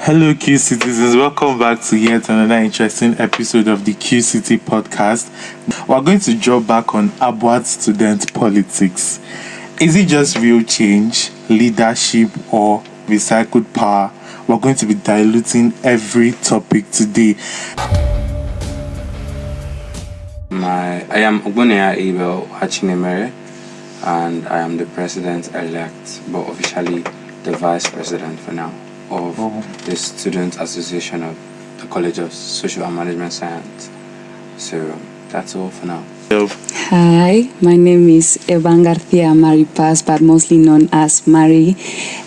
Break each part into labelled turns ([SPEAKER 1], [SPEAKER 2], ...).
[SPEAKER 1] Hello, Q citizens. Welcome back to yet another interesting episode of the Q City podcast. We're going to drop back on ABUAD student politics. Is it just real change, leadership, or recycled power? We're going to be diluting every topic today.
[SPEAKER 2] I am Pazz Abel, and I am the president-elect, but officially the vice president for now, of the Student Association of the College of Social and Management Science. So that's all for now.
[SPEAKER 3] Hi, my name is Evan Garcia Mari Paz, but mostly known as Mari,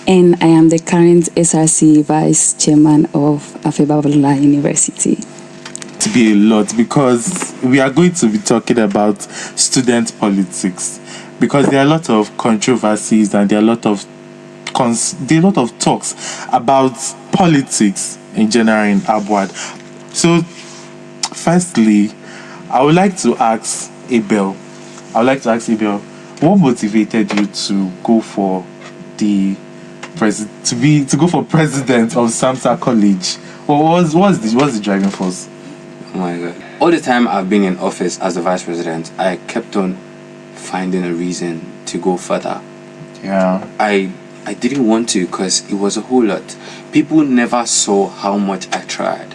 [SPEAKER 3] and I am the current SRC Vice Chairman of ABUAD University.
[SPEAKER 1] To be a lot, because we are going to be talking about student politics, because there are a lot of controversies and there are a lot of talks about politics in general in ABUAD. So firstly, I would like to ask Abel, what motivated you to go for the to go for president of SAMSA College? What's the driving force?
[SPEAKER 2] Oh my God. All the time I've been in office as the vice president, I kept on finding a reason to go further.
[SPEAKER 1] Yeah.
[SPEAKER 2] I didn't want to because it was a whole lot. People never saw how much I tried.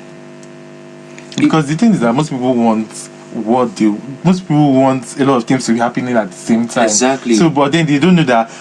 [SPEAKER 1] Because the thing is that most people want a lot of things to be happening at the same time.
[SPEAKER 2] Exactly.
[SPEAKER 1] So, but then they don't know that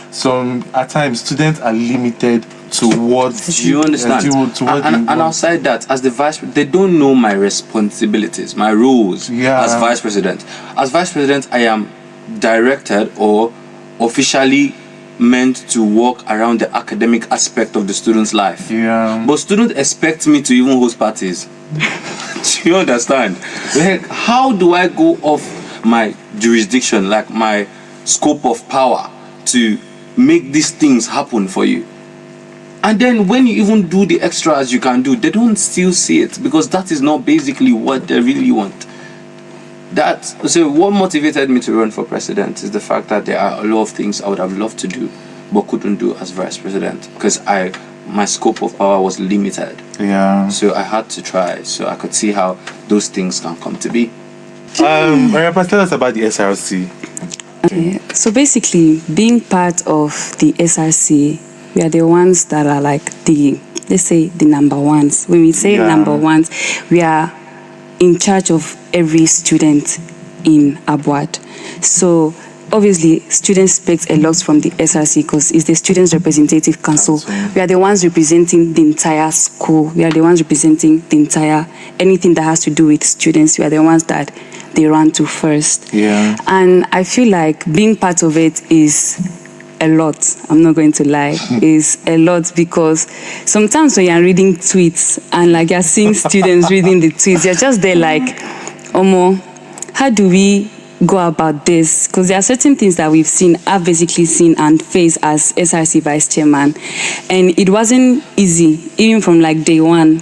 [SPEAKER 1] at times students are limited to what.
[SPEAKER 2] Do you understand? And outside that, as the vice, they don't know my responsibilities, my roles as vice president. As vice president, I am directed or officially meant to work around the academic aspect of the student's life.
[SPEAKER 1] Yeah.
[SPEAKER 2] But students expect me to even host parties. Do you understand? Like, how do I go off my jurisdiction, like my scope of power, to make these things happen for you? And then when you even do the extras you can do, they don't still see it, because that is not basically what they really want. So what motivated me to run for president is the fact that there are a lot of things I would have loved to do but couldn't do as vice president, because my scope of power was limited.
[SPEAKER 1] Yeah.
[SPEAKER 2] So I had to try, so I could see how those things can come to be.
[SPEAKER 1] Mariapa, tell us about the SRC.
[SPEAKER 3] Okay. So basically, being part of the SRC, we are the ones that are like let's say the number ones. When we say number ones, we are in charge of every student in ABUAD. So obviously, students expect a lot from the SRC because it's the Students' Representative Council. We are the ones representing the entire school. We are the ones representing the entire, anything that has to do with students. We are the ones that they run to first.
[SPEAKER 1] Yeah.
[SPEAKER 3] And I feel like being part of it is a lot. I'm not going to lie. Is a lot, because sometimes when you're reading tweets and like you're seeing students reading the tweets, you're just there like, Omo, how do we go about this? Because there are certain things that I've basically seen and faced as SRC vice chairman, and it wasn't easy, even from like day one.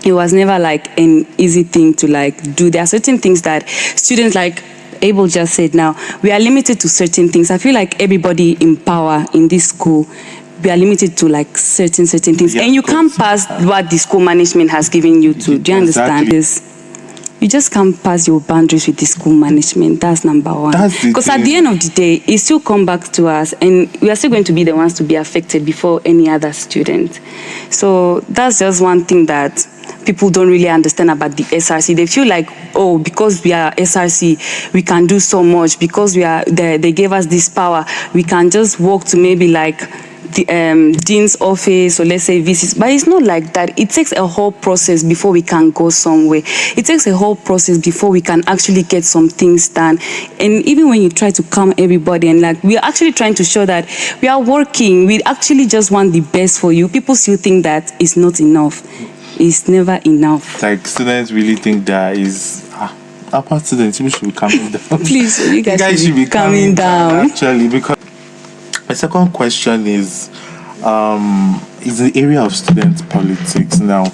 [SPEAKER 3] It was never like an easy thing to like do. There are certain things that students, like Abel just said, now we are limited to certain things. I feel like everybody in power in this school, we are limited to like certain things, and you can't pass what the school management has given you to. Do you understand this? You just can't pass your boundaries with the school management. That's number one. Because at the end of the day, it still come back to us, and we are still going to be the ones to be affected before any other student. So that's just one thing that people don't really understand about the SRC. They feel like, oh, because we are SRC, we can do so much. Because they gave us this power, we can just walk to maybe like the dean's office, or let's say visits. But it's not like that. It takes a whole process before we can go somewhere. It takes a whole process before we can actually get some things done. And even when you try to calm everybody, and like we are actually trying to show that we are working, we actually just want the best for you, people still think that it's not enough. It's never enough.
[SPEAKER 1] Like students really think that is apart students, we should be calming down.
[SPEAKER 3] Please, you guys should be calming down.
[SPEAKER 1] Actually, because my second question is the area of student politics now,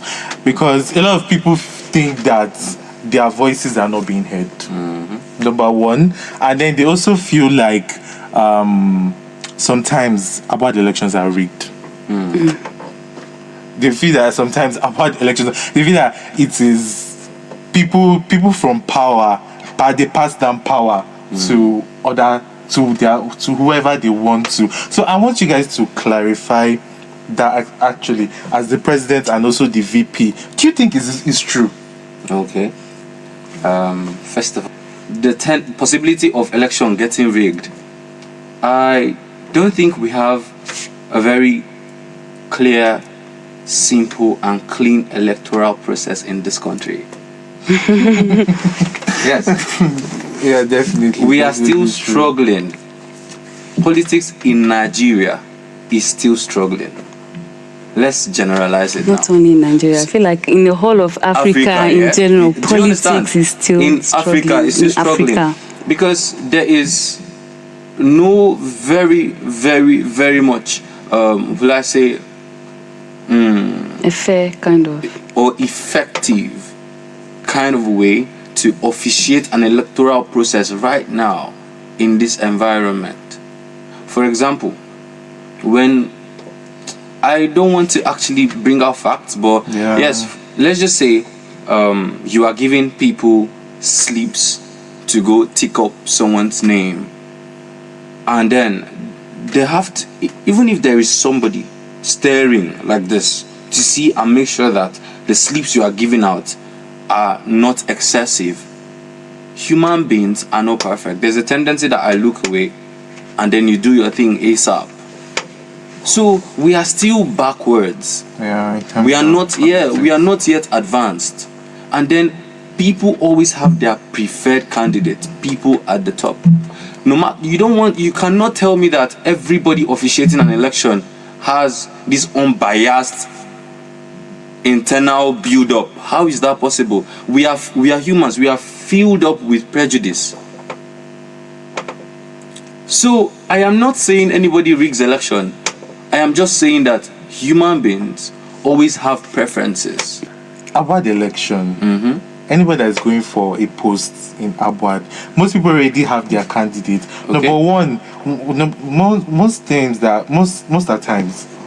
[SPEAKER 1] because a lot of people think that their voices are not being heard. Mm-hmm. Number one, and then they also feel like sometimes about elections are rigged. Mm. they feel that sometimes about elections, they feel that it is people from power, but they pass down power to whoever they want to. So I want you guys to clarify that actually, as the president and also the VP, do you think is true?
[SPEAKER 2] Okay. First of all, the possibility of election getting rigged, I don't think we have a very clear, simple and clean electoral process in this country. Yes.
[SPEAKER 1] Yeah, definitely.
[SPEAKER 2] We are still struggling. Politics in Nigeria is still struggling. Let's generalize it
[SPEAKER 3] Not
[SPEAKER 2] now.
[SPEAKER 3] only in Nigeria, I feel like in the whole of Africa in
[SPEAKER 2] yeah?
[SPEAKER 3] general,
[SPEAKER 2] Do you understand?
[SPEAKER 3] politics is still
[SPEAKER 2] in
[SPEAKER 3] struggling.
[SPEAKER 2] Africa is still
[SPEAKER 3] in
[SPEAKER 2] struggling
[SPEAKER 3] Africa.
[SPEAKER 2] because there is no very, very, very much, will I say,
[SPEAKER 3] A fair kind of.
[SPEAKER 2] or effective kind of way to officiate an electoral process right now in this environment. For example, when I don't want to actually bring out facts, but yes, let's just say you are giving people slips to go tick up someone's name, and then they have to, even if there is somebody staring like this to see and make sure that the slips you are giving out are not excessive. Human beings are not perfect. There's a tendency that I look away and then you do your thing ASAP. So we are still backwards. We are not yet advanced. And then people always have their preferred candidate, people at the top. No matter, you cannot tell me that everybody officiating an election has this unbiased internal build up. How is that possible? We are humans. We are filled up with prejudice. So I am not saying anybody rigs election. I am just saying that human beings always have preferences.
[SPEAKER 1] About the election, anybody that is going for a post in ABUAD, most people already have their candidate.
[SPEAKER 2] Okay.
[SPEAKER 1] Number one, most times,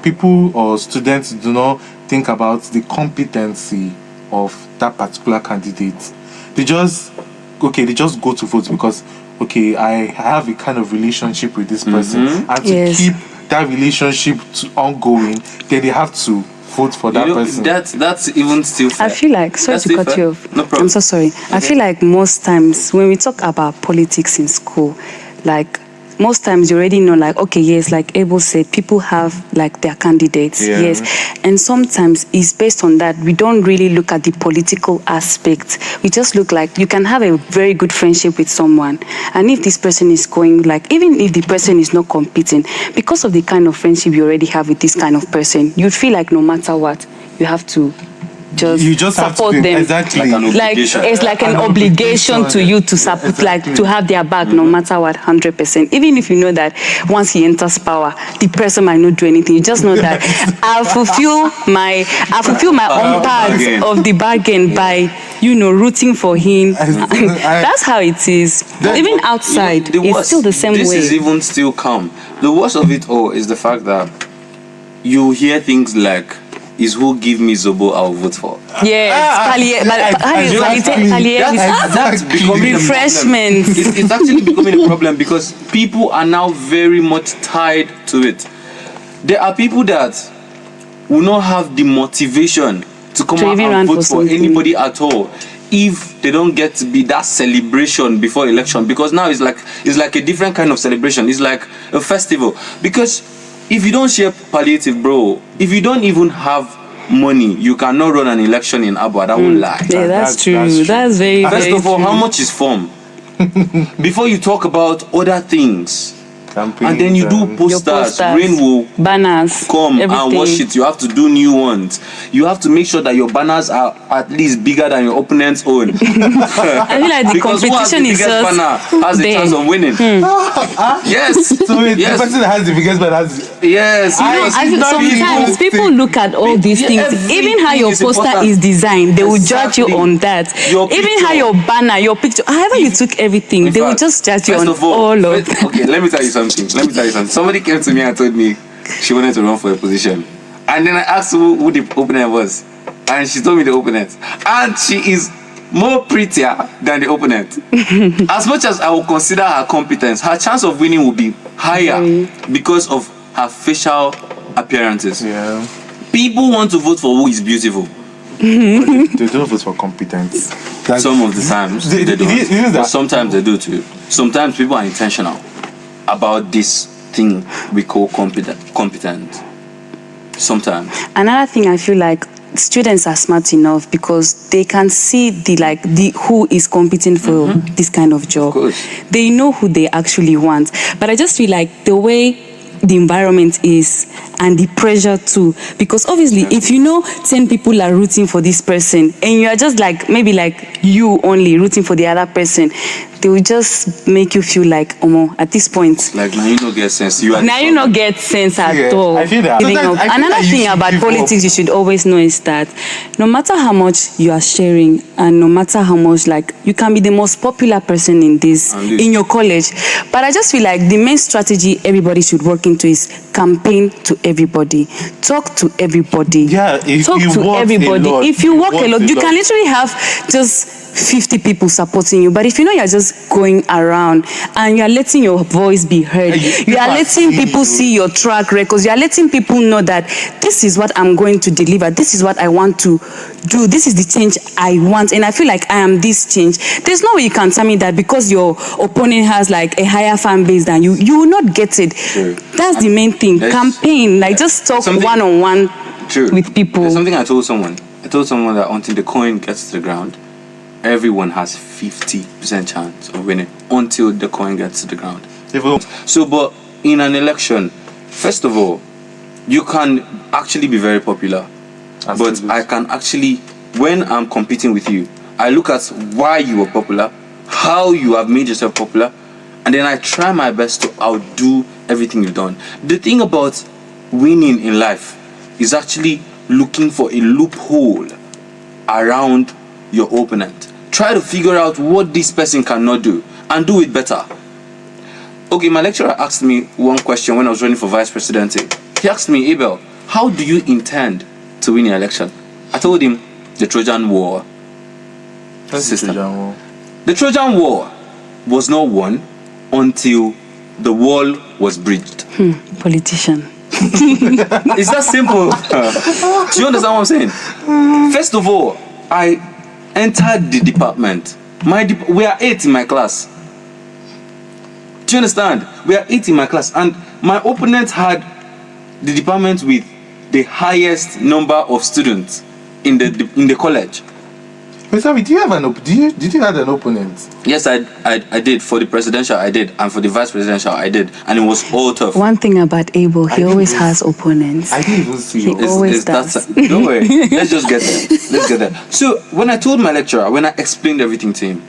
[SPEAKER 1] people or students do not think about the competency of that particular candidate. They just go to vote because I have a kind of relationship with this person, and to keep that relationship ongoing, then they have to vote for that person.
[SPEAKER 2] That's even still fair.
[SPEAKER 3] I feel like, sorry to cut you off.
[SPEAKER 2] No problem.
[SPEAKER 3] I'm so sorry. Okay. I feel like most times when we talk about politics in school, like most times you already know, like, okay, yes, like Abel said, people have like their candidates, yes. And sometimes it's based on that. We don't really look at the political aspect. We just look like you can have a very good friendship with someone. And if this person is going, like, even if the person is not competing, because of the kind of friendship you already have with this kind of person, you feel like no matter what, you have to just support them.
[SPEAKER 1] Exactly.
[SPEAKER 3] Like it's like an obligation to you to support, like to have their back no matter what, 100%. Even if you know that once he enters power, the person might not do anything. You just know that I'll fulfill my own part of the bargain by rooting for him. That's how it is. Even outside, it's still the same way.
[SPEAKER 2] This is even still calm. The worst of it all is the fact that you hear things like, is who give me Zobo I'll vote for.
[SPEAKER 3] Yes,
[SPEAKER 2] that's becoming
[SPEAKER 3] refreshment.
[SPEAKER 2] It's actually becoming a problem because people are now very much tied to it. There are people that will not have the motivation to come out and vote for anybody at all if they don't get to be that celebration before election, because now it's like a different kind of celebration. It's like a festival. Because if you don't share palliative, bro, if you don't even have money, you cannot run an election in ABUAD. I won't lie.
[SPEAKER 3] Yeah, that's true. That's very,
[SPEAKER 2] First
[SPEAKER 3] very
[SPEAKER 2] of all,
[SPEAKER 3] true.
[SPEAKER 2] how much is form? Before you talk about other things.
[SPEAKER 1] Campaigns,
[SPEAKER 2] and then you do posters, rain will
[SPEAKER 3] banners,
[SPEAKER 2] come
[SPEAKER 3] everything.
[SPEAKER 2] And wash it. You have to do new ones. You have to make sure that your banners are at least bigger than your opponent's own.
[SPEAKER 3] I feel like the
[SPEAKER 2] because
[SPEAKER 3] competition is just
[SPEAKER 2] banner has a chance of winning. Yes.
[SPEAKER 1] So the person that has the biggest banner has.
[SPEAKER 2] Yes.
[SPEAKER 3] Sometimes people look at all these things. Even how your poster is designed, they will judge you on that. Even how your banner, your picture, however you took everything, they will just judge you on all of that.
[SPEAKER 2] Okay, let me tell you something. Somebody came to me and told me she wanted to run for a position. And then I asked who the opponent was. And she told me the opponent. And she is more prettier than the opponent. As much as I will consider her competence, her chance of winning will be higher because of her facial appearances.
[SPEAKER 1] Yeah.
[SPEAKER 2] People want to vote for who is beautiful.
[SPEAKER 1] They don't vote for competence.
[SPEAKER 2] Some of the times they don't. But sometimes they do too. Sometimes people are intentional about this thing we call competent. Sometimes.
[SPEAKER 3] Another thing I feel like students are smart enough because they can see the who is competing for this kind of job.
[SPEAKER 2] Of course.
[SPEAKER 3] They know who they actually want. But I just feel like the way the environment is and the pressure too, because obviously if you know 10 people are rooting for this person and you are just like maybe like you only rooting for the other person, they will just make you feel like at this point
[SPEAKER 2] like now you don't get sense.
[SPEAKER 3] Now you don't get sense at all.
[SPEAKER 1] I feel that.
[SPEAKER 3] Another thing about politics you should always know is that no matter how much you are sharing and no matter how much you can be the most popular person in your college, but I just feel like the main strategy everybody should work into is campaign to everybody, talk to everybody.
[SPEAKER 1] Yeah, if
[SPEAKER 3] talk
[SPEAKER 1] you
[SPEAKER 3] to
[SPEAKER 1] work
[SPEAKER 3] everybody.
[SPEAKER 1] A lot,
[SPEAKER 3] if you work a lot, you can literally have just 50 people supporting you, but if you know you're just going around and you're letting your voice be heard, you are letting people see your track records, you are letting people know that this is what I'm going to deliver, this is what I want to do, this is the change I want, and I feel like I am this change. There's no way you can tell me that because your opponent has a higher fan base than you, you will not get it.
[SPEAKER 2] True.
[SPEAKER 3] That's the main thing. Campaign, just talk one-on-one with people.
[SPEAKER 2] There's something I told someone that until the coin gets to the ground, everyone has 50% chance of winning until the coin gets to the ground. So, but in an election, first of all, you can actually be very popular. Absolutely. But I can actually, when I'm competing with you, I look at why you are popular, how you have made yourself popular, and then I try my best to outdo everything you've done. The thing about winning in life is actually looking for a loophole around your opponent. Try to figure out what this person cannot do and do it better. Okay, my lecturer asked me one question when I was running for vice presidency. He asked me, Abel, how do you intend to win the election? I told him the Trojan War system. The Trojan War was not won until the wall was breached.
[SPEAKER 3] Politician.
[SPEAKER 2] It's that simple. Do you understand what I'm saying? First of all, I entered the department. We are 8 in my class. Do you understand? We are 8 in my class, and my opponent had the department with the highest number of students in the college.
[SPEAKER 1] Wait, sorry, did you have an opponent?
[SPEAKER 2] Yes, I did. For the presidential, I did, and for the vice presidential, I did, and it was all tough.
[SPEAKER 3] One thing about Abel, he always has opponents.
[SPEAKER 1] I didn't even see
[SPEAKER 3] He always does.
[SPEAKER 2] Don't worry. Let's just get there. Let's get there. So when I told my lecturer, when I explained everything to him,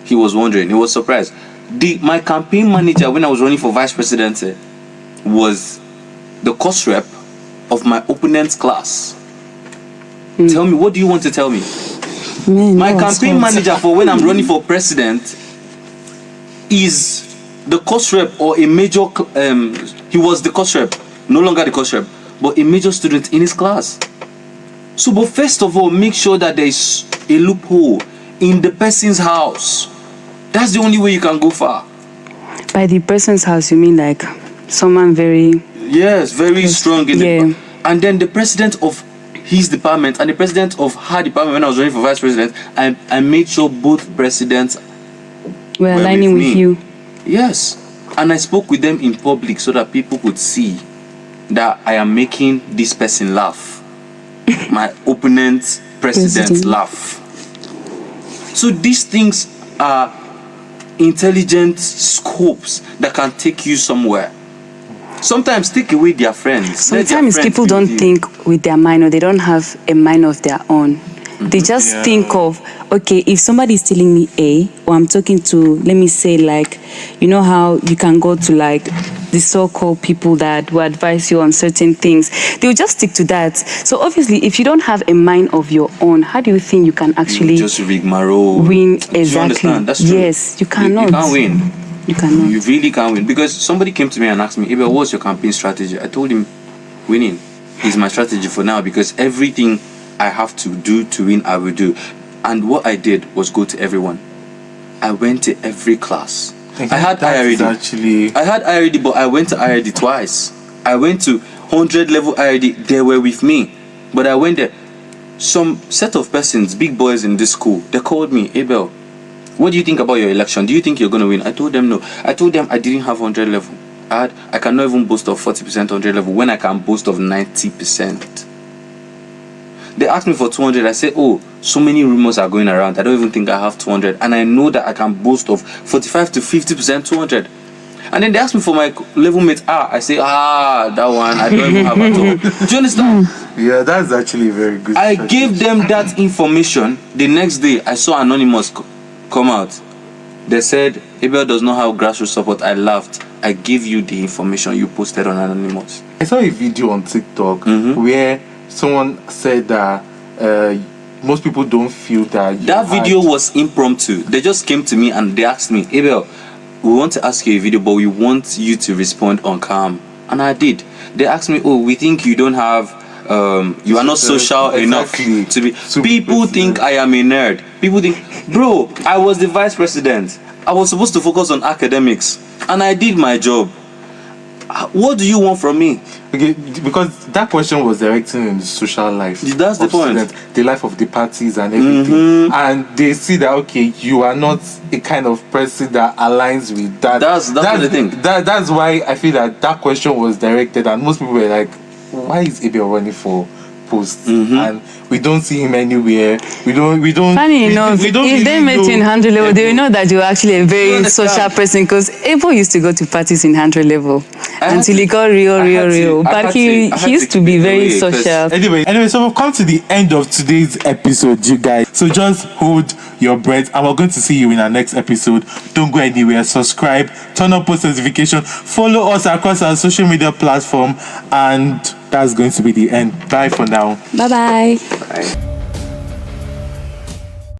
[SPEAKER 2] he was wondering. He was surprised. My campaign manager when I was running for vice presidency was the course rep of my opponent's class. Tell me, what do you want to tell me? My campaign manager for when I'm running for president is the course rep or a major. He was the course rep, no longer the course rep, but a major student in his class. So, but first of all, make sure that there is a loophole in the person's house. That's the only way you can go far.
[SPEAKER 3] By the person's house, you mean like someone very...
[SPEAKER 2] Yes, very strong in the... And then the president of his department and the president of her department, when I was running for vice president, I made sure both presidents
[SPEAKER 3] were aligning with you.
[SPEAKER 2] Yes. And I spoke with them in public so that people could see that I am making this person laugh. My opponent's president laugh. So these things are intelligent scopes that can take you somewhere. Sometimes take away their friends.
[SPEAKER 3] Sometimes people don't think with their mind, or they don't have a mind of their own. They just think of, okay, if somebody is telling me A, or I'm talking to, let me say, like, you know how you can go to like the so-called people that will advise you on certain things, they'll just stick to that. So obviously, if you don't have a mind of your own, how do you think you can actually
[SPEAKER 2] just rigmarole
[SPEAKER 3] win?
[SPEAKER 2] Do you
[SPEAKER 3] Exactly.
[SPEAKER 2] understand? That's true.
[SPEAKER 3] Yes, you cannot.
[SPEAKER 2] You can't win.
[SPEAKER 3] You cannot.
[SPEAKER 2] You really can't win. Because somebody came to me and asked me, Abel, what's your campaign strategy? I told him, winning. is my strategy for now, because everything I have to do to win, I will do. And what I did was go to everyone. I went to every class. I had IRD. I had IRD, but I went to IRD twice. I went to 100 level IRD. They were with me, but I went there. Some set of persons, big boys in this school, they called me, Abel, what do you think about your election? Do you think you're going to win? I told them no. I told them I didn't have 100 level. I cannot even boast of 40% 100 level when I can boast of 90%. They asked me for 200. I said, oh, so many rumors are going around. I don't even think I have 200. And I know that I can boast of 45 to 50% 200. And then they asked me for my level mate. I say, that one I don't even have at all. Do you understand?
[SPEAKER 1] Yeah, that's actually very good.
[SPEAKER 2] I gave them that information. The next day, I saw Anonymous come out. They said, Abel does not have grassroots support. I laughed. I gave you the information you posted on Anonymous.
[SPEAKER 1] I saw a video on TikTok where someone said that most people don't feel that.
[SPEAKER 2] That video was impromptu. They just came to me and they asked me, Abel, we want to ask you a video, but we want you to respond on calm. And I did. They asked me, oh, we think you don't have, you are not social enough to be. People think I am a nerd. People think, bro, I was the vice president. I was supposed to focus on academics. And I did my job. What do you want from me?
[SPEAKER 1] Okay, because that question was directing in the social life.
[SPEAKER 2] That's the point.
[SPEAKER 1] Students, the life of the parties and everything. And they see that, okay, you are not a kind of person that aligns with that.
[SPEAKER 2] That's the thing.
[SPEAKER 1] That's why I feel that question was directed, and most people were like, why is Abel running for posts? And we don't see him anywhere. We don't.
[SPEAKER 3] Funny enough, if they met you in 100 level, they will know that you're actually a very social person, because Abel used to go to parties in 100 level until he got real. But he used to be very social.
[SPEAKER 1] Anyway, so we've come to the end of today's episode, you guys. So just hold your breath, and we're going to see you in our next episode. Don't go anywhere. Subscribe, turn on post notification, follow us across our social media platform, and that's going to be the end. Bye for now.
[SPEAKER 3] Bye-bye.
[SPEAKER 2] Bye.